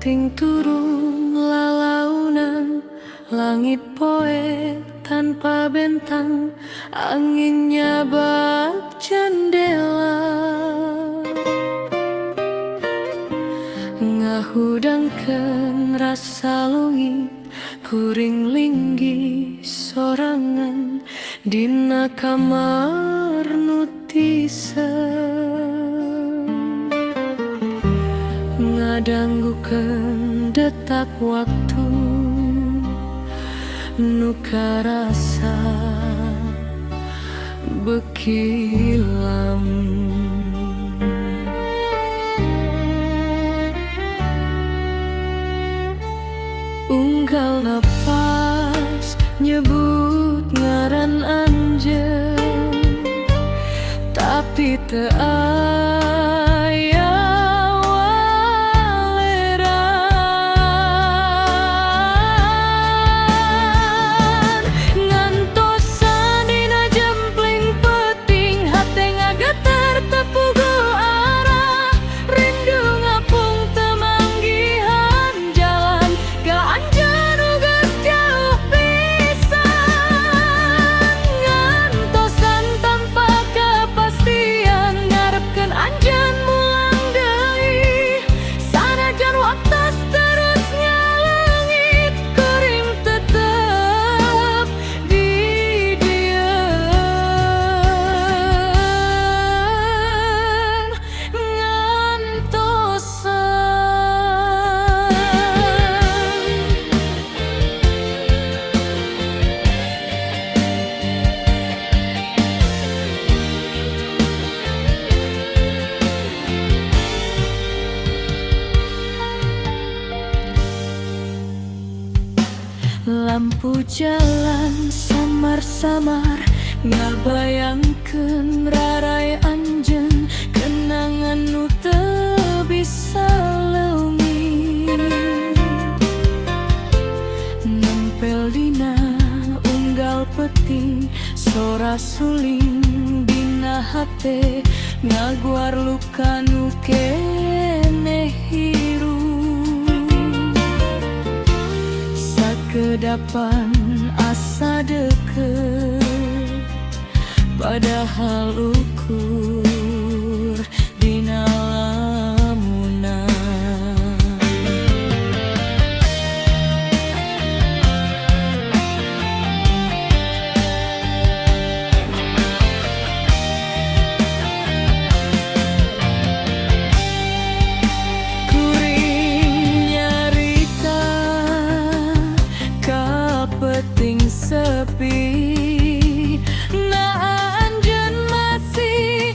peting turun lalaunan, langit poe tanpa bentang, anginnya bak jendela. Ngahudangkeun rasa lungit, kuring linggi sorangan dina kamar nu tisem. Ngadanggukeun detak waktu nu karasa beuki lamun. Unggal napas nyebut ngaran anjeun, tapi teu aya waleran. Ngantosan dina jempling peuting, hate ngageter teu puguh arah. Rindu ngapung teu manggihan jalan, ka anjeun geus jauh pisan. Ngantosan tanpa kepastian, ngarepkeun anjeun mulang deui. Sanajan waktos terus nyalengit, kuring tetep di dieun ngantosan. Lampu jalan samar-samar, ngabayangkeun rarai anjeun, kenangan nu teu bisa leungit. Nempel dina unggal peuting, sora suling dina hate, ngaguar luka nu keneh hirup. Sakedapan asa deket, padahal ukur dina lamunan. Kuring nyarita ka peuting sepi, nah anjeun masih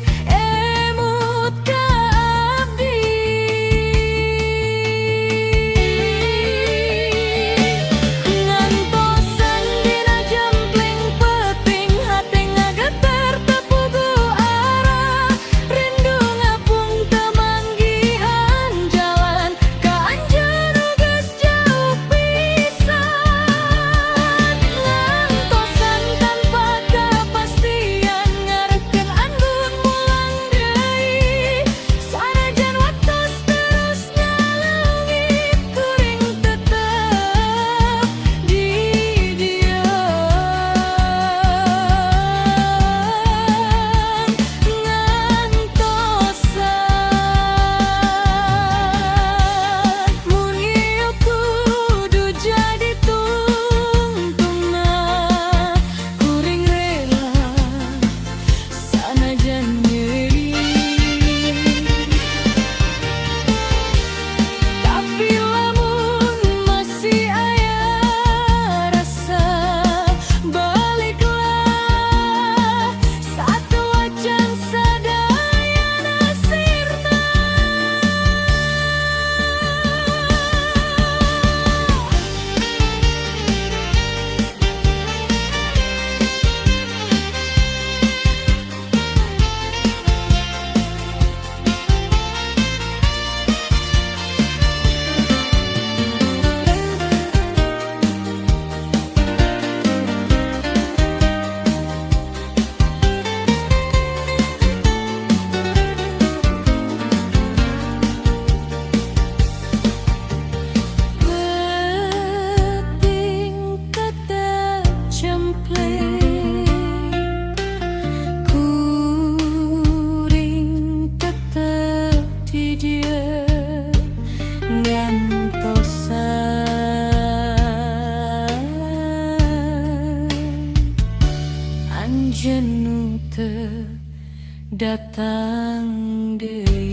datang deui.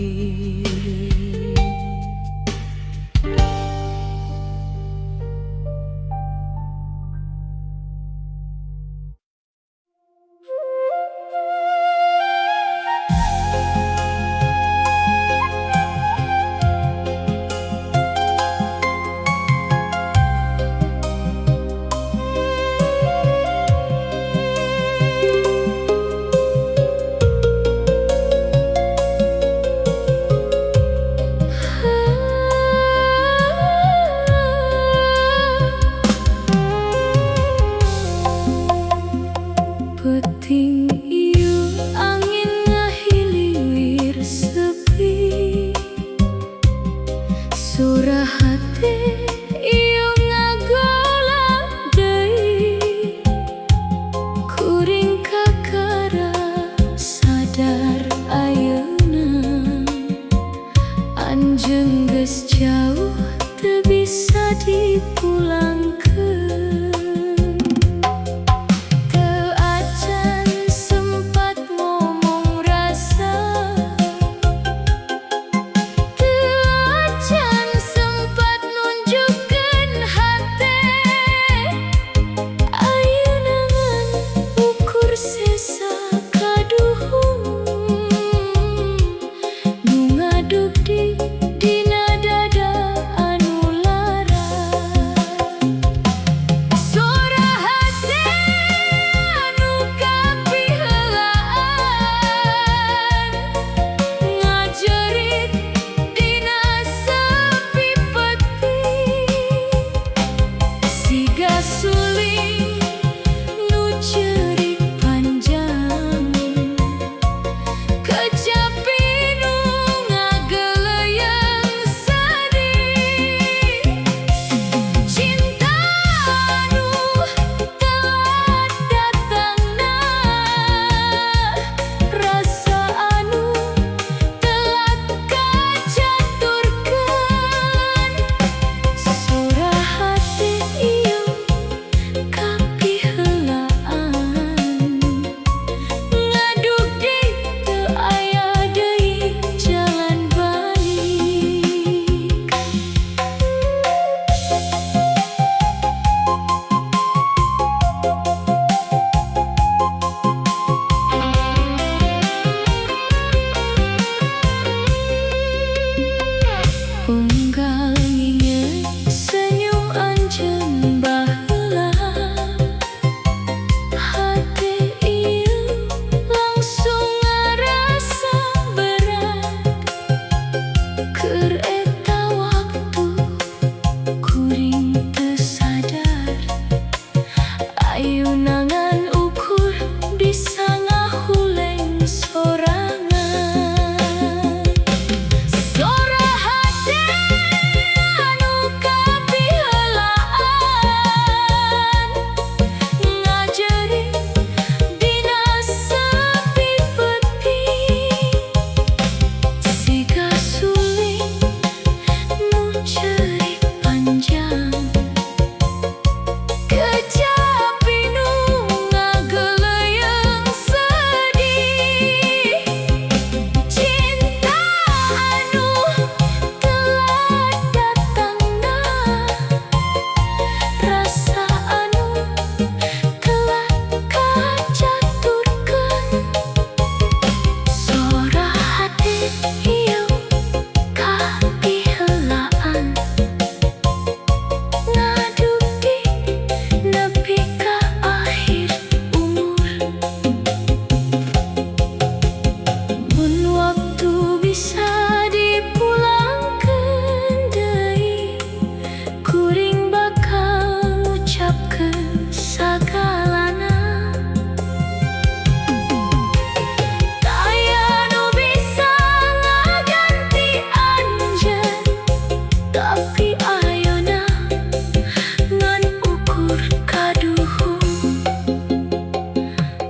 Puting ieu angin ngahiliwir sepi, surah hati ieu ngagola deui. Kuring kakara sadar ayeuna, anjeun geus jauh teu bisa dipulangkeun.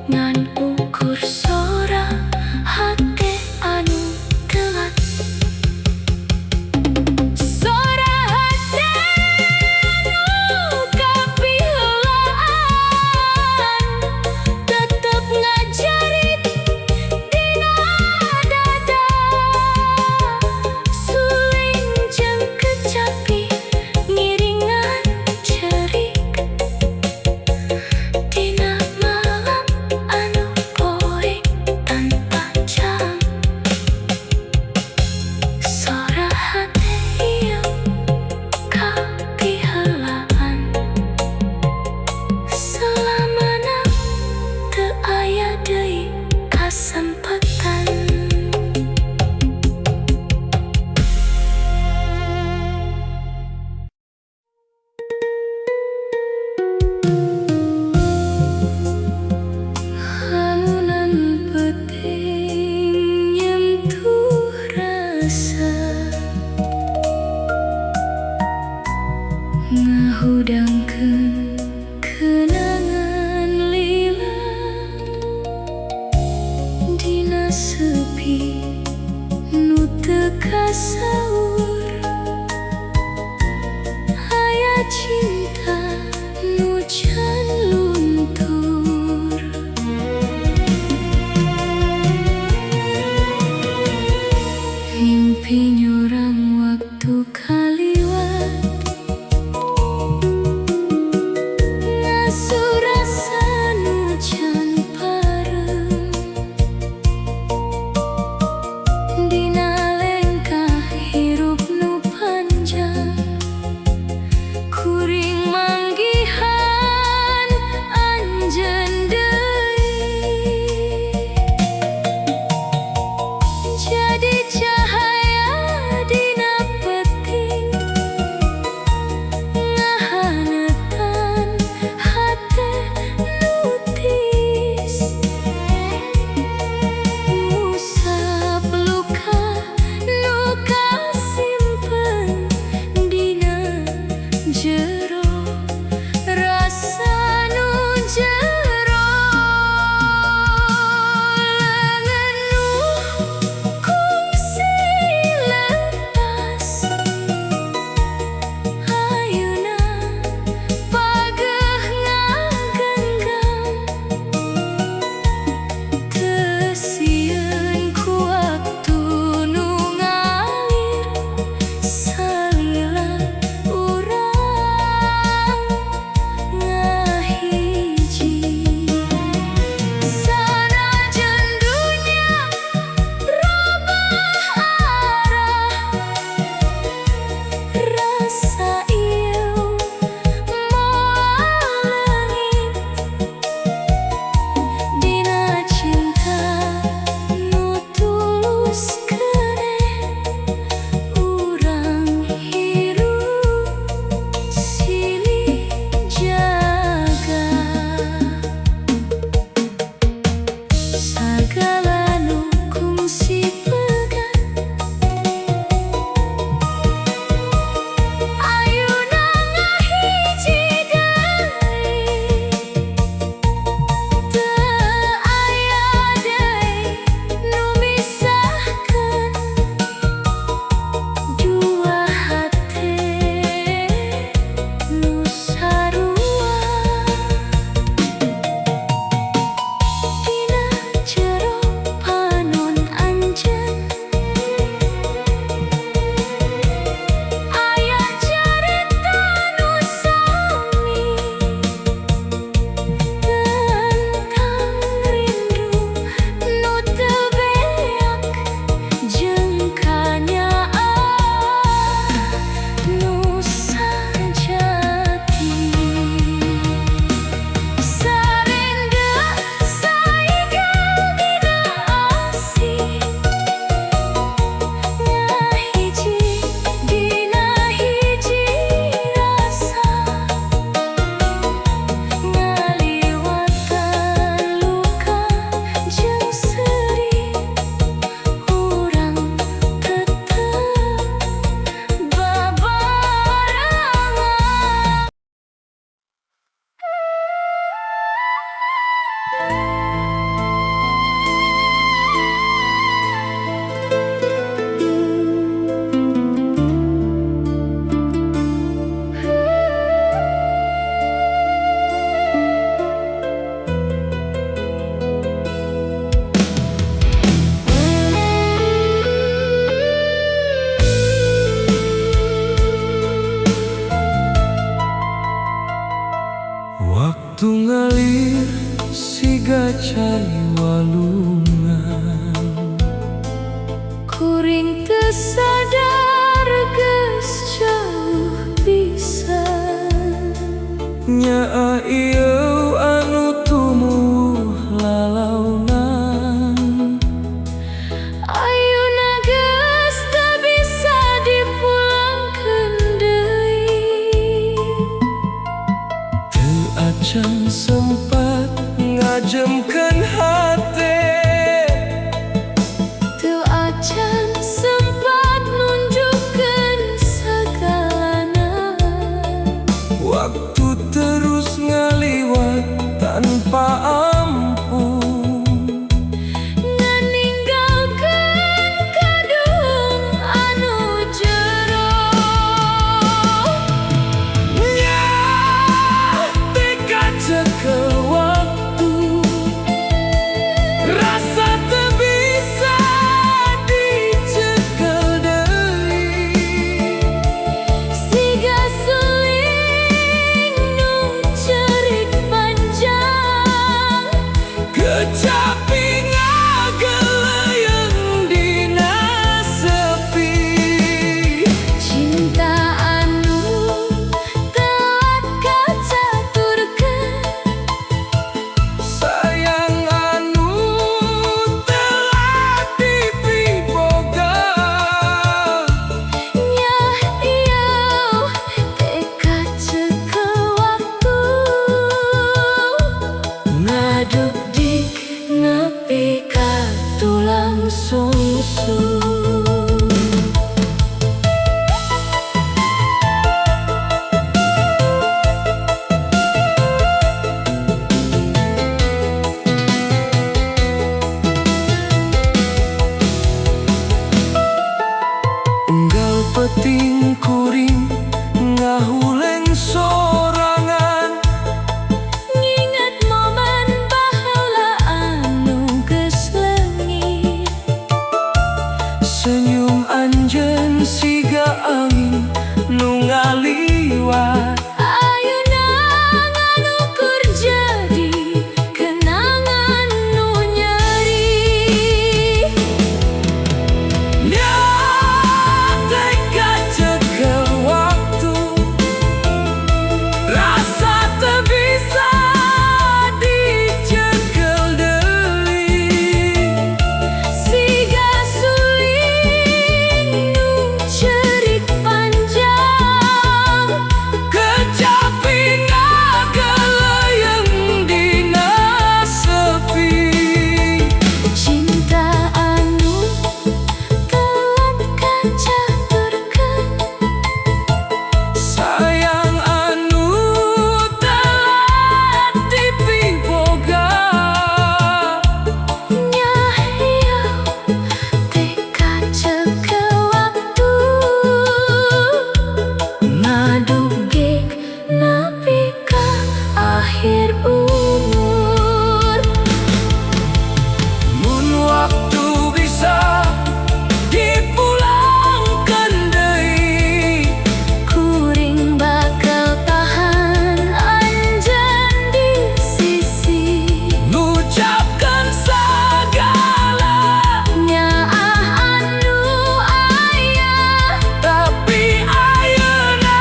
Ngan ukur sora hati anu telat asa ngahudangkeun kenangan lila dina sepi nu teu kasaur. Aya cinta nu can luntur, mimpi nyurang waktu kaliwat, ngasuh rasa nu can parem dina lengkah hirup nu panjang. Kuring manggihan anjeun deui, jadi cahaya dina peting ngahanetan hate nu tis, ngusap luka nu kasimpen dina jero rasa nu jero. Lengan nu kungsi lepas, ayeuna pageh ngagenggam, teu sieun ku waktu nu ngalir salila urang ngahiji. Sanajan dunya robah arah, rasa ieu moal leungit dina cinta nu tulus keneh urang hirup silih jaga. Sagala nu kungsi pegat ayeuna ngahiji deui, teu aya deui nu misahkeun dua hate nu sarua. Dina jero panon anjeun aya carita nu sami tentang rindu nu teu beak jeung kanyaan nu sajati. Sarengga saigal dina asih, ngahiji dina hiji rasa, ngaliwatan luka jeung sedih, urang tetep babarengan. Waktu ngalir siga cari walungan, Kuring teu sadar geus jauh pisan, nyaa ieu anu tumuh lalaunan. ayeuna geus teu bisa dipulangkeun deui. Teu acan sempat ngajemkeun hate, Teu acan sempat angin nu ngaliwat. Ayeuna nganukur jadi kenangan nu nyeri. Nya teka cekel waktu, rasa teu bisa dicekel deui. Siga suling nu cerik panjang, Kecapi ngageleuyeng dina sepi. cinta anu telat kacaturkeun, Sayang anu telat dipiboga. nya hieu teka cekel waktu, ngadugik nepi ka akhir umur. Mun waktu bisa dipulangkeun deui, Kuring bakal tahan anjeun di sisi, ngucapkeun sagala nyaah anu aya, tapi ayeuna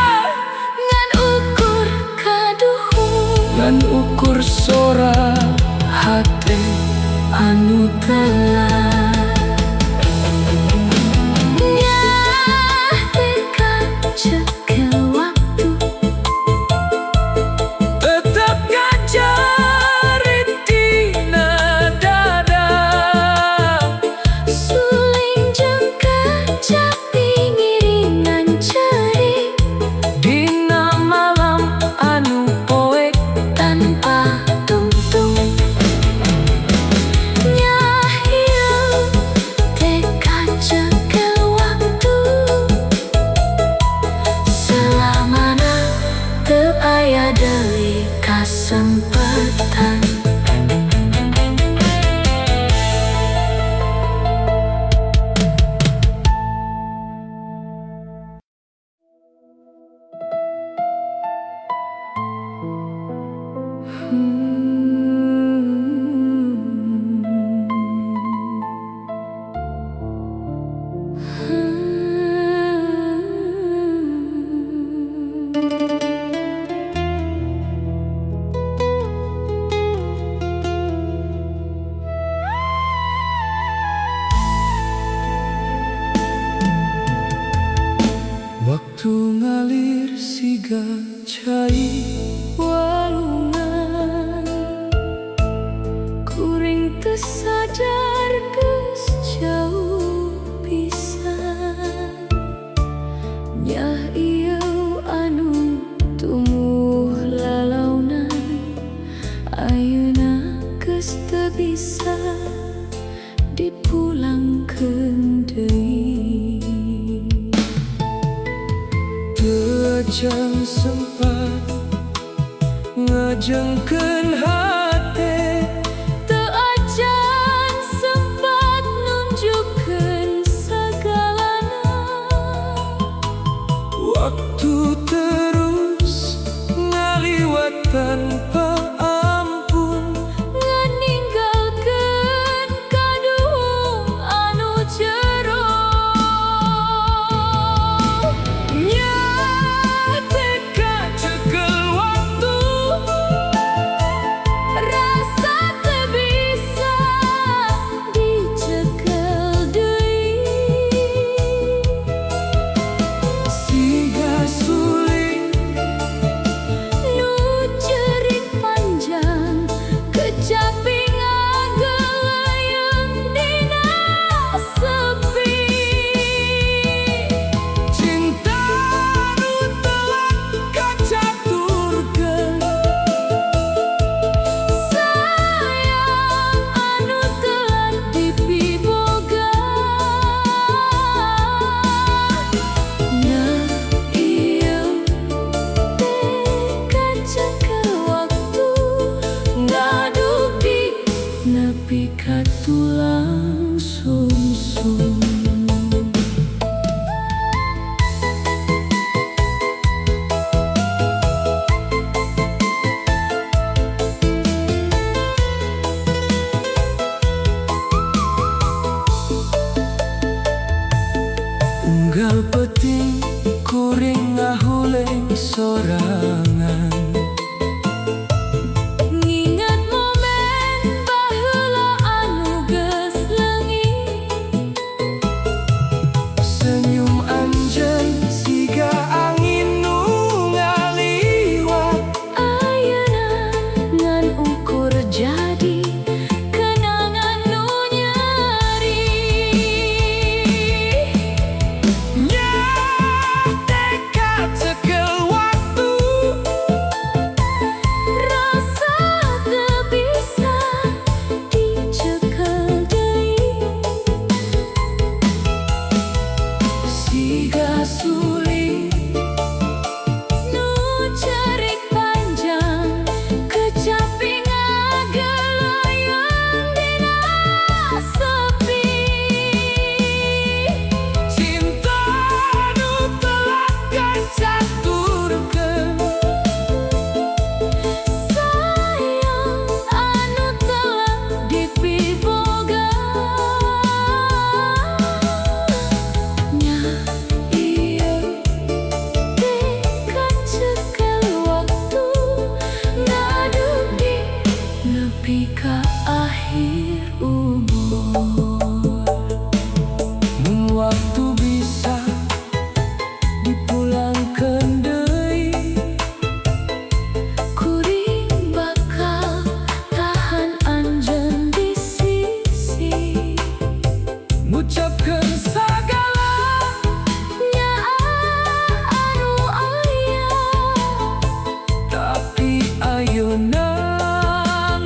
ngan ukur kaduhung, ngan ukur sora hate anu telat. nyah teka cekel waktu, Tetep ngajarit dina dada. suling jeung kecapi ngiringan cerik Dina malam anu poek, tanpa tungtung. Nyah hieu teka cekel waktu, selamana teu aya deui kasempatan. waktu ngalir siga cai walungan. Kuring teu sadar geus jauh pisan, nyah ieu anu tumuh lalaunan, ayeuna geus teu bisa dipulangkeun deui. Teu acan sempat ngajengkeun hate, Teu acan sempat nunjukkeun sagalana, waktu terus ngaliwat tanpa ampun. nganinggalkeun kaduhung anu jero. Nya teka cekel waktu, Enggal penting kuring ngahuleng sorangan. Nginget momen baheula anu geus leungit. Senyum anjeun siga angin nu ngaliwat. Ayeuna ngan ukur jadi kenangan nu nyeri. Nya teka cekel waktu, Rasa teu bisa dicekel deui. siga sulit Nu cerik panjang kecapi ngageloyong dina sepi. cinta nu telah kacaturkeun. Sayang anu telah dipiboga. Nya ieu teka cekel waktu ngadugi nepi ka akhir umur. Mun waktu bisa dipulangkeun deui, Kuring bakal tahan anjeun di sisi. ngucapkeun sagala Nya anu aya tapi ayeuna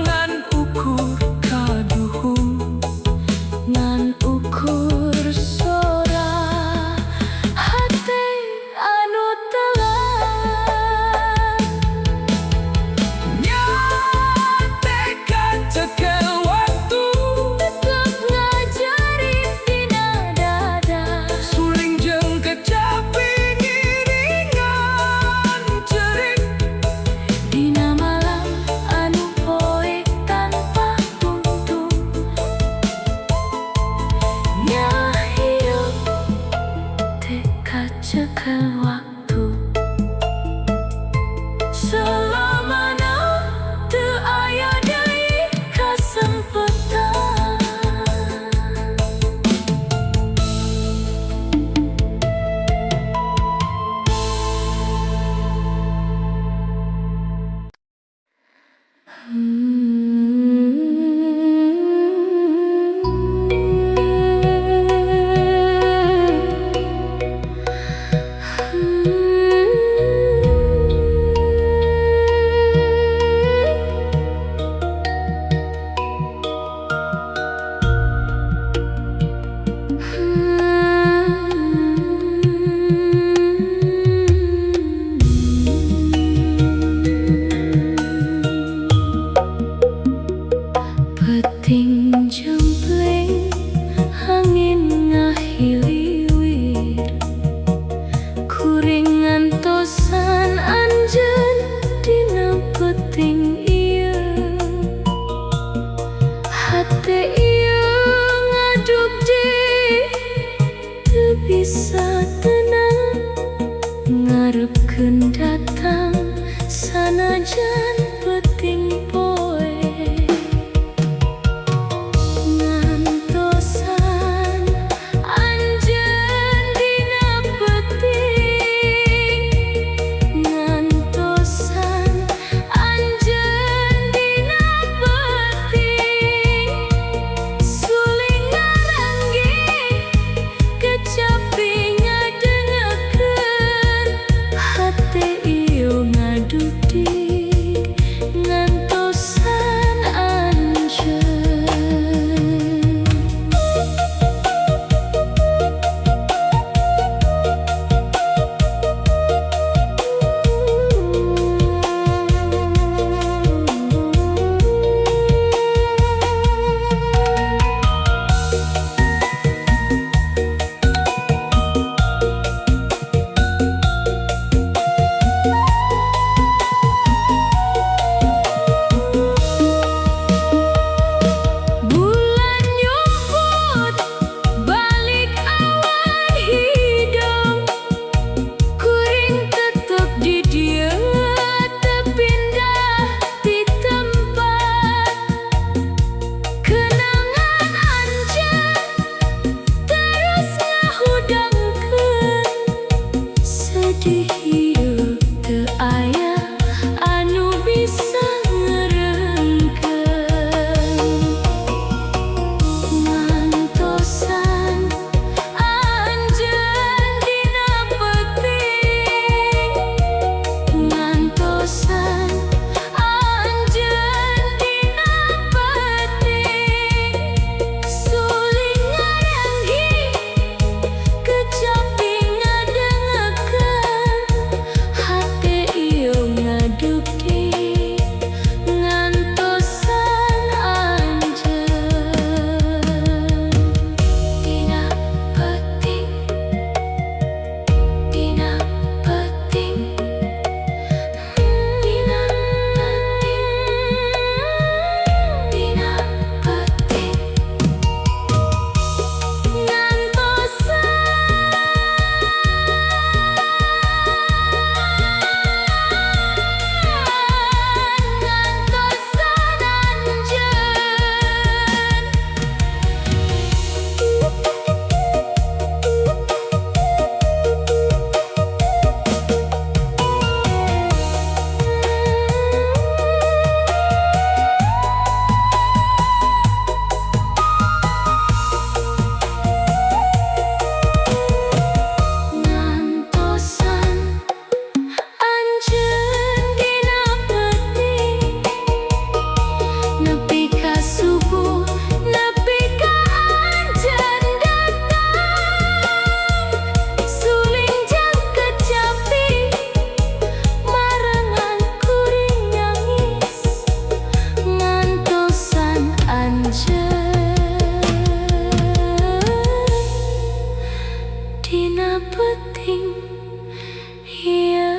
ngan ukur kaduhung. ngan ukur sora hate anu telah. Nya teka cekel waktu, Tetep ngajarin dina peting ya.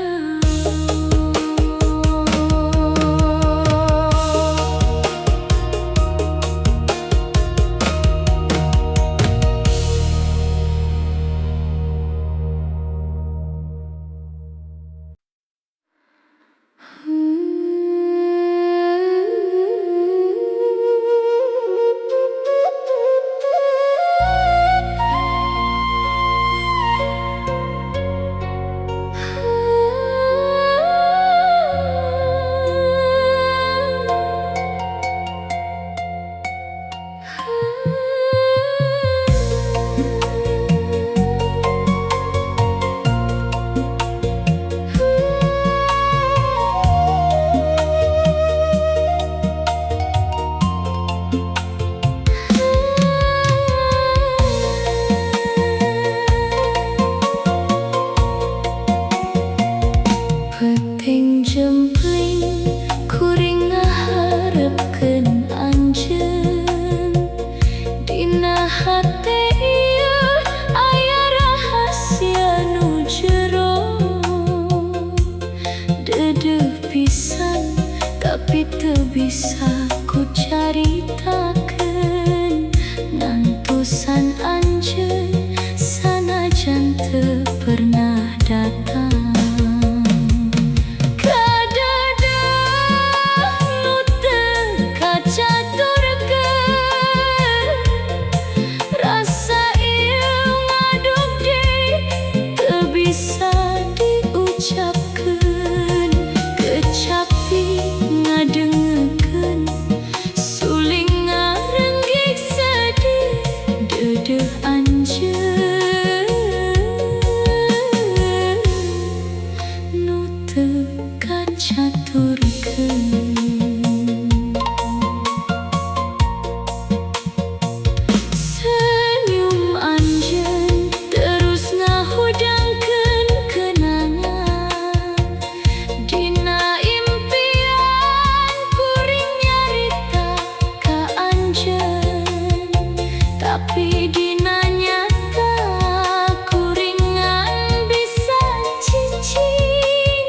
Peting jempling kuring ngaharepkeun anjeun, dina hate ieu aya rahasia nu jero. Deudeuh pisan tapi teu bisa ku caritakeun, ngantusan anjeun sanajan teu pernah datang. Bisa diucapkeun, kecapi ngadengekeun, suling ngarenggik sedih, deudeuh anjeun nu teu kacaturkeun. Senyum anjeun terus ngahudangkeun kenangan, dina impian kuring nyarita ka anjeun, tapi dina nyata kuringan bisa cicing.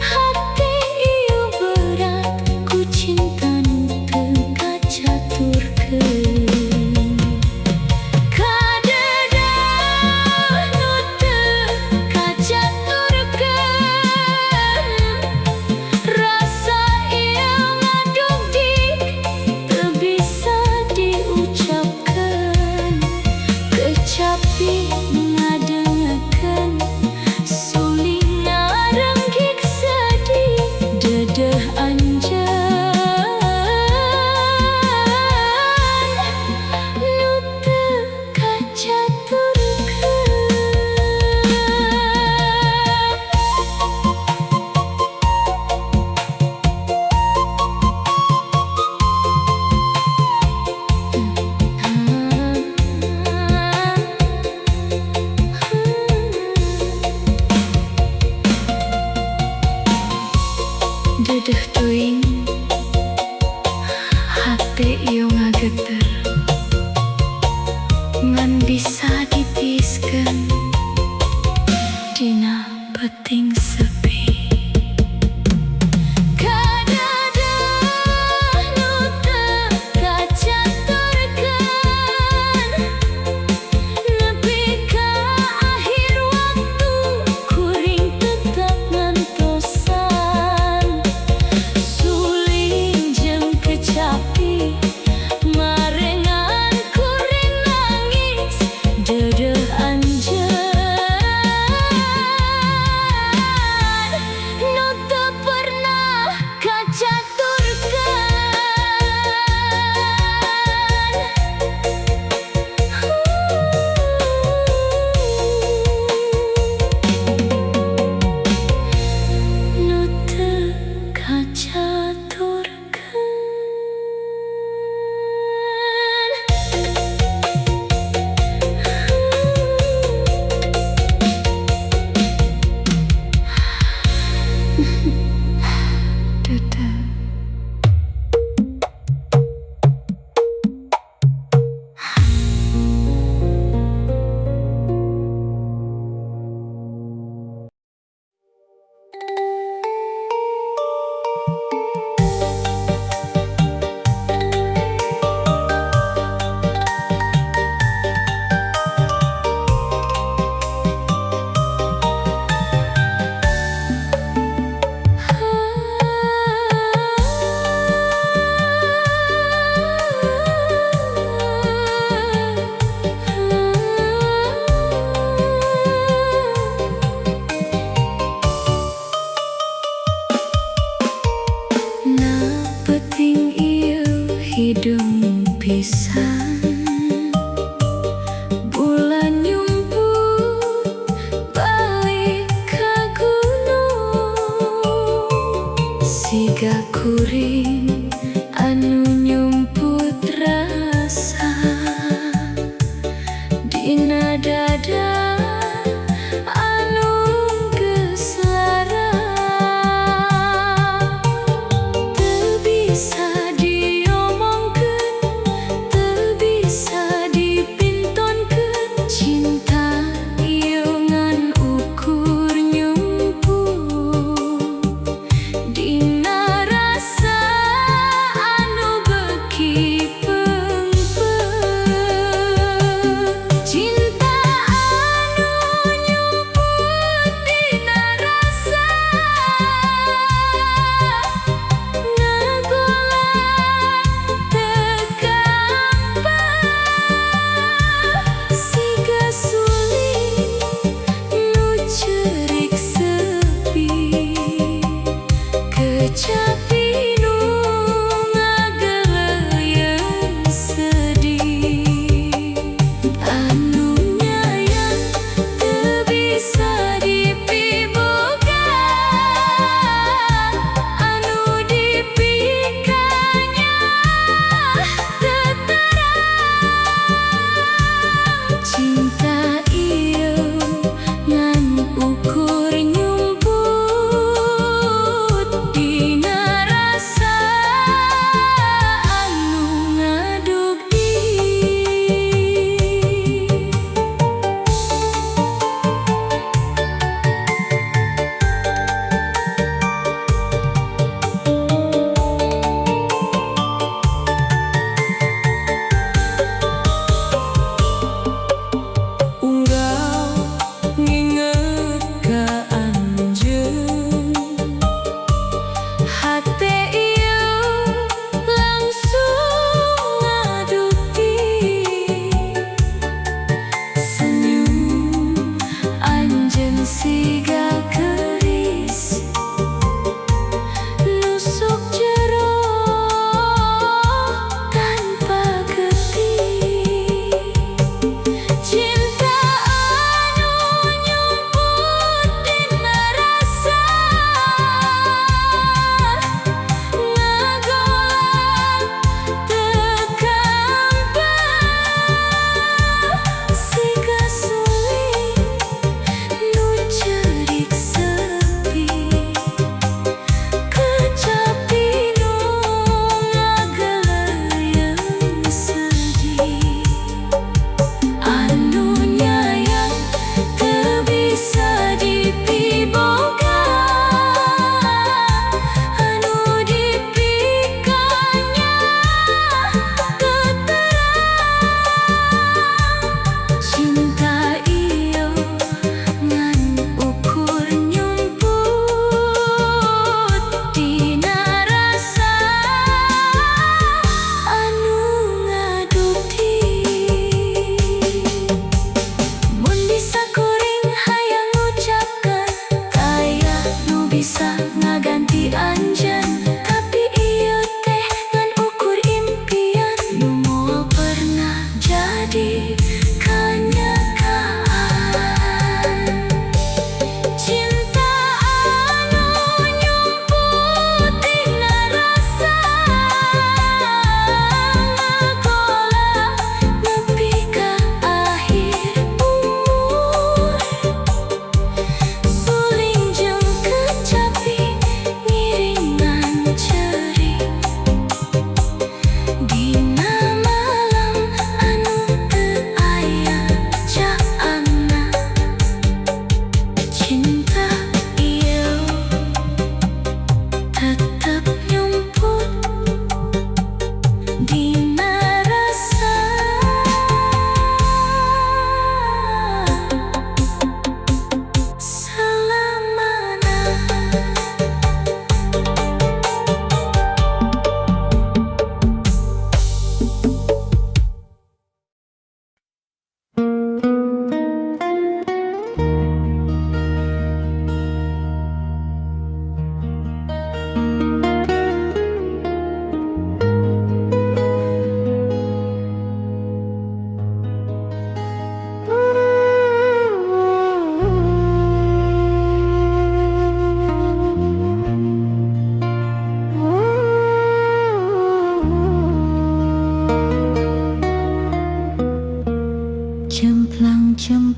Hate ieu berat ku cinta nu teu kacaturkeun. Kecapi ngadengekeun, suling ngarenggik sedih, deudeuh anjeun nu teu kacaturkeun.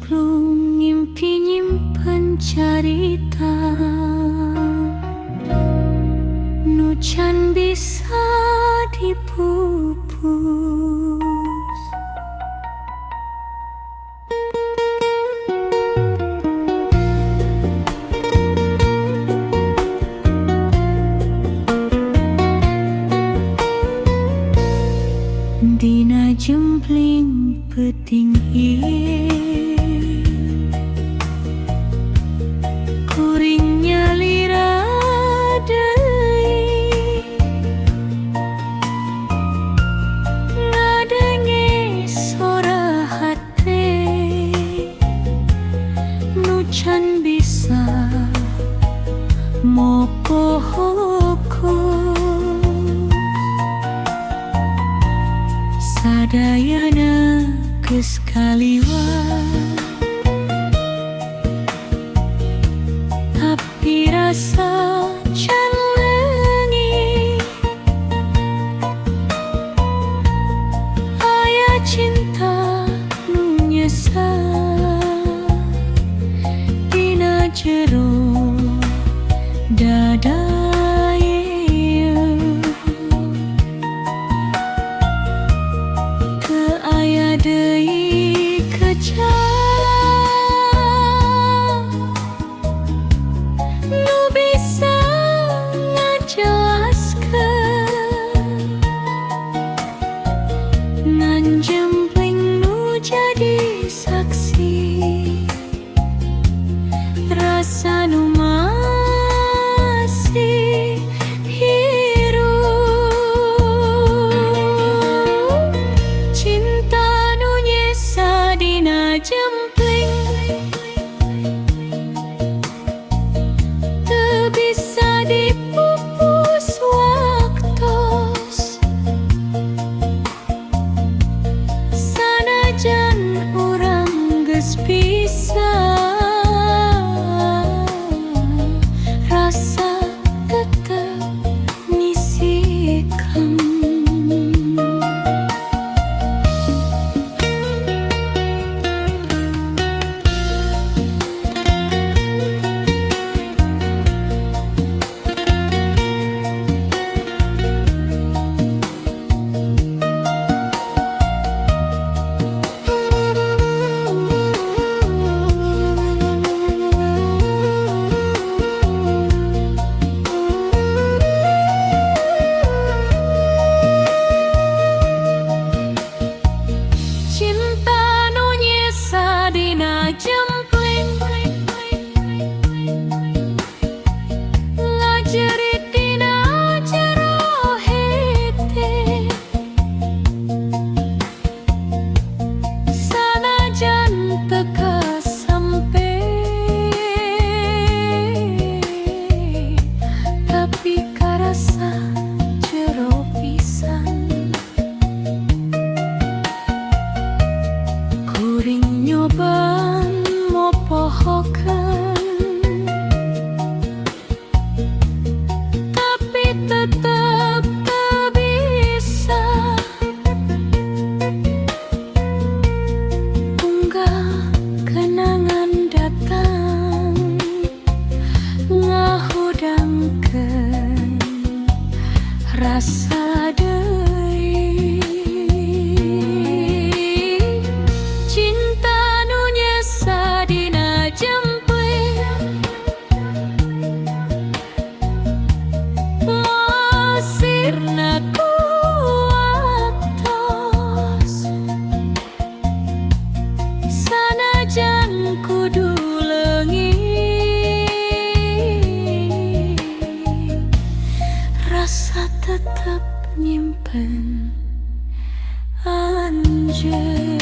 cemplung ngimpi nyimpen carita nu can bisa dipupus. Dina jempling peting ieu kuring nyalira deui ngadenge sora hate nu can bisa mopohokus. Sadayana geus kaliwat tapi rasa can leungit. Aya cinta nu nyesal dina jero dada ieu. Teu aya deui kejalan nu bisa ngajelaskeun ngan jempling nu jadi saksi rasa nu masih hirup. Cinta nu nyesa dina jempling teu bisa dipupus waktos. Sanajan urang geus pisah, rasa tetep nisikam. Cinta nu nyesa dina jempling ngajerit dina jero hete. Sanajan teu kasampe tapi karasa jero pisan. Kuring nyoban mopohokeun tapi tetep teu bisa unggah kenangan datang ngahudangkeun rasa deui. Cinta nu nyesa dina jempling mosirna kuatos. Sanajan kudu leungit, rasa tetep nyimpen anjeun.